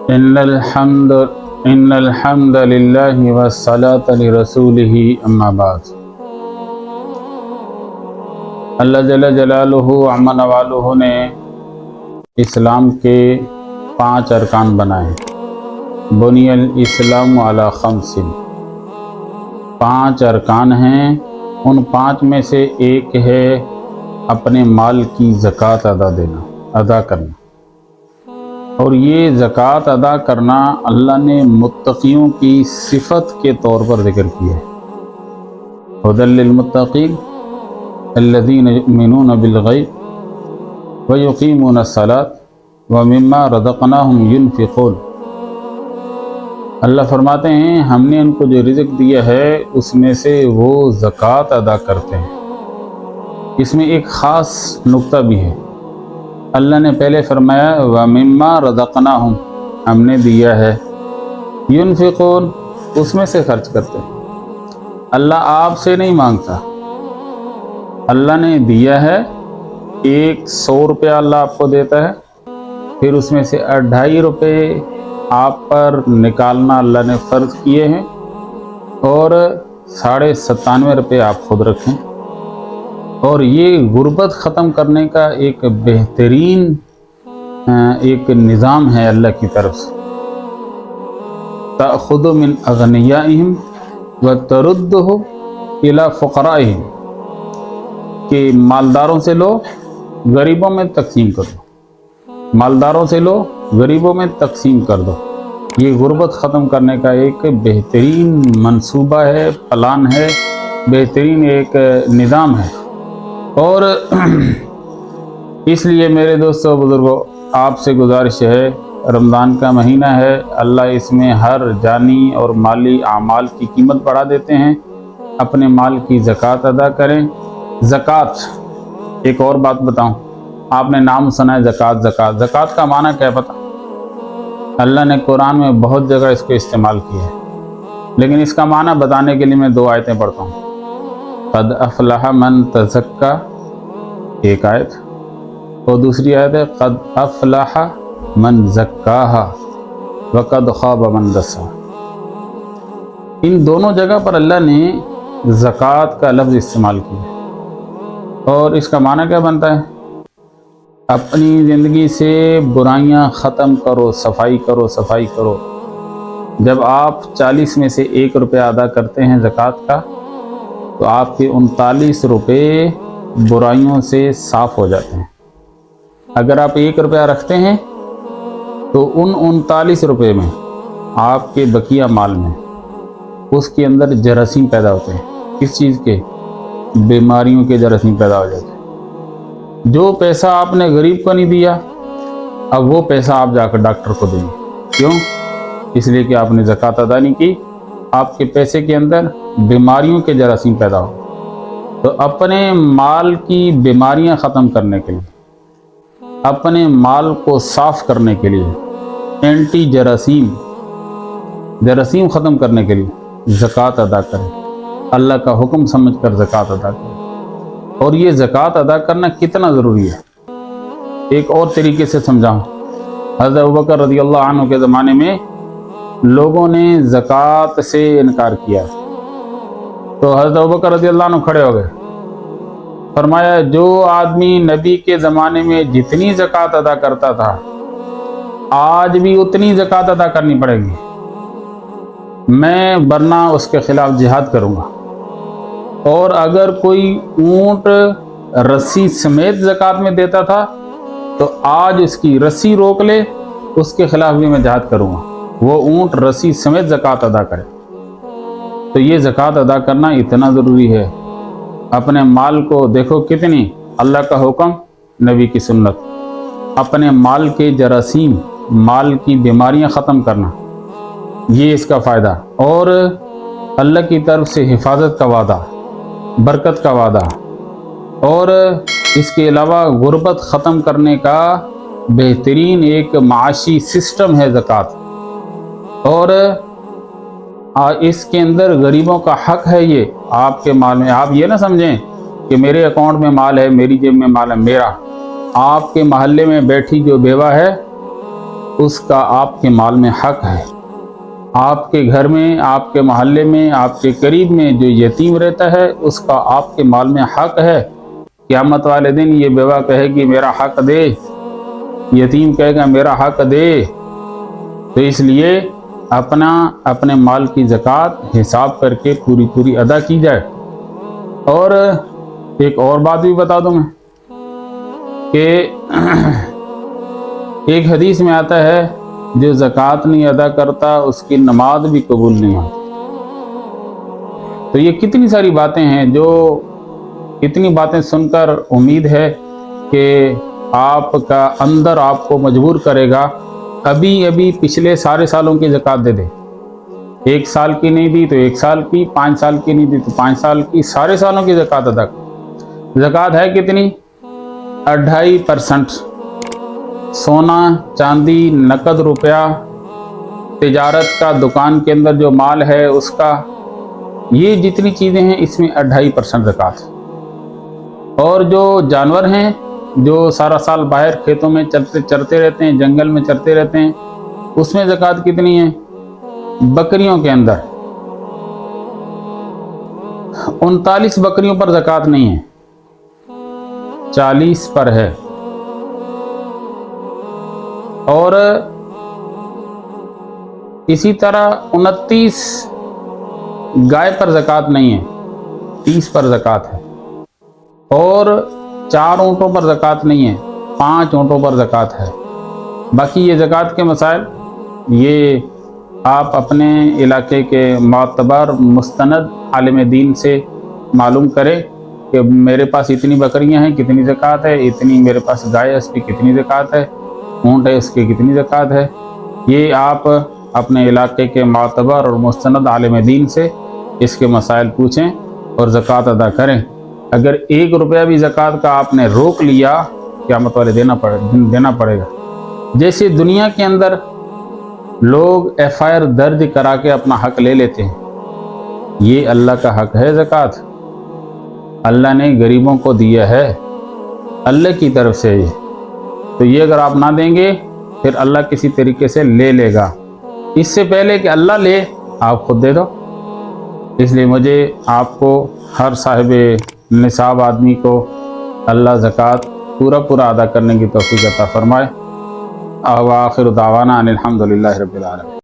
ان الحمد للہ والصلاۃ لرسولہ اما بعد۔ اللہ جل جلالہ عم نوالہ نے اسلام کے 5 ارکان بنائے۔ بنی الاسلام علی 5، 5 ارکان ہیں۔ ان 5 میں سے ایک ہے اپنے مال کی زکوٰۃ ادا کرنا، اور یہ زکوٰۃ ادا کرنا اللہ نے متقیوں کی صفت کے طور پر ذکر کی ہے۔ ھدی للمتقین الذین یؤمنون بالغیب ویقیمون الصلاۃ ومما رزقناہم ینفقون۔ اللہ فرماتے ہیں ہم نے ان کو جو رزق دیا ہے اس میں سے وہ زکوٰۃ ادا کرتے ہیں۔ اس میں ایک خاص نقطہ بھی ہے۔ اللہ نے پہلے فرمایا وَمِمَّا رَزَقْنَاهُمْ، ہم نے دیا ہے، يُنْفِقُونَ، اس میں سے خرچ کرتے ہیں۔ اللہ آپ سے نہیں مانگتا، اللہ نے دیا ہے۔ 100 روپیہ اللہ آپ کو دیتا ہے، پھر اس میں سے 2.5 روپے آپ پر نکالنا اللہ نے فرض کیے ہیں، اور 97.5 روپے آپ خود رکھیں۔ اور یہ غربت ختم کرنے کا ایک بہترین ایک نظام ہے اللہ کی طرف سے۔ تأخذ من اغنیائہم وتردہ الی فقرائہم، کہ مالداروں سے لو غریبوں میں تقسیم کر دو، مالداروں سے لو غریبوں میں تقسیم کر دو۔ یہ غربت ختم کرنے کا ایک بہترین منصوبہ ہے، پلان ہے، بہترین ایک نظام ہے۔ اور اس لیے میرے دوستو بزرگوں، آپ سے گزارش ہے، رمضان کا مہینہ ہے، اللہ اس میں ہر جانی اور مالی اعمال کی قیمت بڑھا دیتے ہیں۔ اپنے مال کی زکوٰۃ ادا کریں۔ زکوٰۃ، ایک اور بات بتاؤں، آپ نے نام سنا ہے زکوٰۃ۔ زکوٰۃ کا معنی کیا پتہ؟ اللہ نے قرآن میں بہت جگہ اس کو استعمال کیا ہے، لیکن اس کا معنی بتانے کے لیے میں 2 آیتیں پڑھتا ہوں۔ قد افلح من تزکا، ایک آیت، اور دوسری آیت ہے قد افلح من زکاہا وقد خاب من دسا۔ ان دونوں جگہ پر اللہ نے زکوٰۃ کا لفظ استعمال کیا، اور اس کا معنی کیا بنتا ہے؟ اپنی زندگی سے برائیاں ختم کرو، صفائی کرو، صفائی کرو۔ جب آپ 40 میں سے 1 روپیہ ادا کرتے ہیں زکوٰۃ کا، تو آپ کے 39 روپے برائیوں سے صاف ہو جاتے ہیں۔ اگر آپ 1 روپیہ رکھتے ہیں تو ان 39 روپے میں آپ کے بقیہ مال میں اس کے اندر جراثیم پیدا ہوتے ہیں۔ کس چیز کے؟ بیماریوں کے جراثیم پیدا ہو جاتے ہیں۔ جو پیسہ آپ نے غریب کو نہیں دیا، اب وہ پیسہ آپ جا کر ڈاکٹر کو دیں گے۔ کیوں؟ اس لیے کہ آپ نے زکوٰۃ ادا نہیں کی، آپ کے پیسے کے اندر بیماریوں کے جراثیم پیدا ہو۔ تو اپنے مال کی بیماریاں ختم کرنے کے لیے، اپنے مال کو صاف کرنے کے لیے، اینٹی جراثیم ختم کرنے کے لیے زکوٰۃ ادا کریں۔ اللہ کا حکم سمجھ کر زکوٰۃ ادا کریں۔ اور یہ زکوٰۃ ادا کرنا کتنا ضروری ہے، ایک اور طریقے سے سمجھاؤں۔ حضرت ابوبکر رضی اللہ عنہ کے زمانے میں لوگوں نے زکوٰۃ سے انکار کیا، تو حضرت ابوبکر رضی اللہ عنہ کھڑے ہو گئے، فرمایا جو آدمی نبی کے زمانے میں جتنی زکوٰۃ ادا کرتا تھا، آج بھی اتنی زکوٰۃ ادا کرنی پڑے گی، میں ورنہ اس کے خلاف جہاد کروں گا۔ اور اگر کوئی اونٹ رسی سمیت زکوٰۃ میں دیتا تھا، تو آج اس کی رسی روک لے، اس کے خلاف بھی میں جہاد کروں گا، وہ اونٹ رسی سمیت زکوٰۃ ادا کرے۔ تو یہ زکوٰۃ ادا کرنا اتنا ضروری ہے۔ اپنے مال کو دیکھو کتنی، اللہ کا حکم، نبی کی سنت، اپنے مال کے جراثیم، مال کی بیماریاں ختم کرنا، یہ اس کا فائدہ۔ اور اللہ کی طرف سے حفاظت کا وعدہ، برکت کا وعدہ، اور اس کے علاوہ غربت ختم کرنے کا بہترین ایک معاشی سسٹم ہے زکوٰۃ۔ اور اس کے اندر غریبوں کا حق ہے، یہ آپ کے مال میں۔ آپ یہ نہ سمجھیں کہ میرے اکاؤنٹ میں مال ہے، میری جیب میں مال ہے، میرا۔ آپ کے محلے میں بیٹھی جو بیوہ ہے، اس کا آپ کے مال میں حق ہے۔ آپ کے گھر میں، آپ کے محلے میں، آپ کے قریب میں جو یتیم رہتا ہے اس کا آپ کے مال میں حق ہے۔ قیامت والے دن یہ بیوہ کہے گی میرا حق دے، یتیم کہے گا میرا حق دے۔ تو اس لیے اپنے مال کی زکوٰۃ حساب کر کے پوری ادا کی جائے۔ اور ایک اور بات بھی بتا دوں میں کہ ایک حدیث میں آتا ہے جو زکوٰۃ نہیں ادا کرتا اس کی نماز بھی قبول نہیں ہوتی۔ تو یہ کتنی ساری باتیں ہیں جو اتنی باتیں سن کر امید ہے کہ آپ کا اندر آپ کو مجبور کرے گا ابھی پچھلے سارے سالوں کی زکوٰۃ دے دے۔ 1 سال کی نہیں دی تو 1 سال کی، 5 سال کی نہیں دی تو 5 سال کی، سارے سالوں کی زکوٰۃ ادا کر۔ زکوٰۃ ہے کتنی؟ 2.5%۔ سونا، چاندی، نقد روپیہ، تجارت کا، دکان کے اندر جو مال ہے اس کا، یہ جتنی چیزیں ہیں اس میں 2.5% زکوٰۃ ہے۔ اور جو جانور ہیں جو سارا سال باہر کھیتوں میں چرتے رہتے ہیں، جنگل میں چرتے رہتے ہیں، اس میں زکوٰۃ کتنی ہے؟ بکریوں کے اندر 39 بکریوں پر زکوٰۃ نہیں ہے، 40 پر ہے۔ اور اسی طرح 29 گائے پر زکوٰۃ نہیں ہے، 30 پر زکوٰۃ ہے۔ اور 4 اونٹوں پر زکوٰۃ نہیں ہے، 5 اونٹوں پر زکوٰۃ ہے۔ باقی یہ زکوٰۃ کے مسائل یہ آپ اپنے علاقے کے معتبر مستند عالم دین سے معلوم کریں کہ میرے پاس اتنی بکریاں ہیں، کتنی زکوٰۃ ہے، اتنی میرے پاس گائے ہے اس کی کتنی زکوٰۃ ہے، اونٹ ہے اس کی کتنی زکوٰۃ ہے۔ یہ آپ اپنے علاقے کے معتبر اور مستند عالم دین سے اس کے مسائل پوچھیں اور زکوٰۃ ادا کریں۔ اگر 1 روپیہ بھی زکوٰۃ کا آپ نے روک لیا، قیامت والے دینا پڑے گا۔ جیسے دنیا کے اندر لوگ FIR درج کرا کے اپنا حق لے لیتے ہیں، یہ اللہ کا حق ہے زکوٰۃ۔ اللہ نے غریبوں کو دیا ہے، اللہ کی طرف سے یہ، تو یہ اگر آپ نہ دیں گے پھر اللہ کسی طریقے سے لے لے گا۔ اس سے پہلے کہ اللہ لے آپ خود دے دو۔ اس لیے مجھے آپ کو ہر صاحب نصاب آدمی کو اللہ زکوٰۃ پورا ادا کرنے کی توفیق عطا فرمائے۔ وآخر دعوانا ان الحمد للہ رب العالمین۔